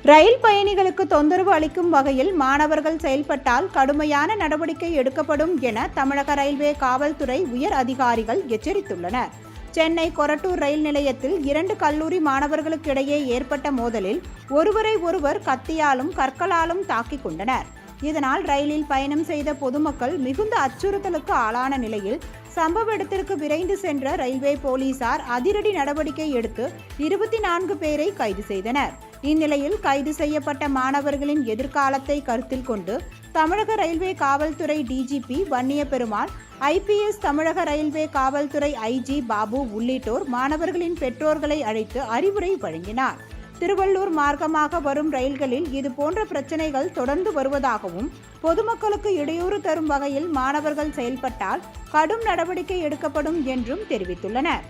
ரயில் பயணிகளுக்கு தொந்தரவு அளிக்கும் வகையில் மாணவர்கள் செயல்பட்டால் கடுமையான நடவடிக்கை எடுக்கப்படும் என தமிழக ரயில்வே காவல்துறை உயர் அதிகாரிகள் எச்சரித்துள்ளனர். சென்னை கொரட்டூர் ரயில் நிலையத்தில் 2 கல்லூரி மாணவர்களுக்கிடையே ஏற்பட்ட மோதலில் ஒருவரை ஒருவர் கத்தியாலும் கற்களாலும் தாக்கிக் கொண்டனர். இதனால் ரயிலில் பயணம் செய்த பொதுமக்கள் மிகுந்த அச்சுறுத்தலுக்கு ஆளான நிலையில் சம்பவ இடத்திற்கு விரைந்து சென்ற ரயில்வே போலீசார் அதிரடி நடவடிக்கை எடுத்து 24 பேரை கைது செய்தனர். இந்நிலையில் கைது செய்யப்பட்ட மாணவர்களின் எதிர்காலத்தை கருத்தில் கொண்டு தமிழக ரயில்வே காவல்துறை டிஜிபி வன்னியபெருமாள், ஐபிஎஸ், தமிழக ரயில்வே காவல்துறை ஐஜி பாபு உள்ளிட்டோர் மாணவர்களின் பெற்றோர்களை அழைத்து அறிவுரை வழங்கினார். திருவள்ளூர் மார்க்கமாக வரும் ரயில்களில் இதுபோன்ற பிரச்சனைகள் தொடர்ந்து வருவதாகவும், பொதுமக்களுக்கு இடையூறு தரும் வகையில் மாணவர்கள் செயல்பட்டால் கடும் நடவடிக்கை எடுக்கப்படும் என்றும் தெரிவித்துள்ளனர்.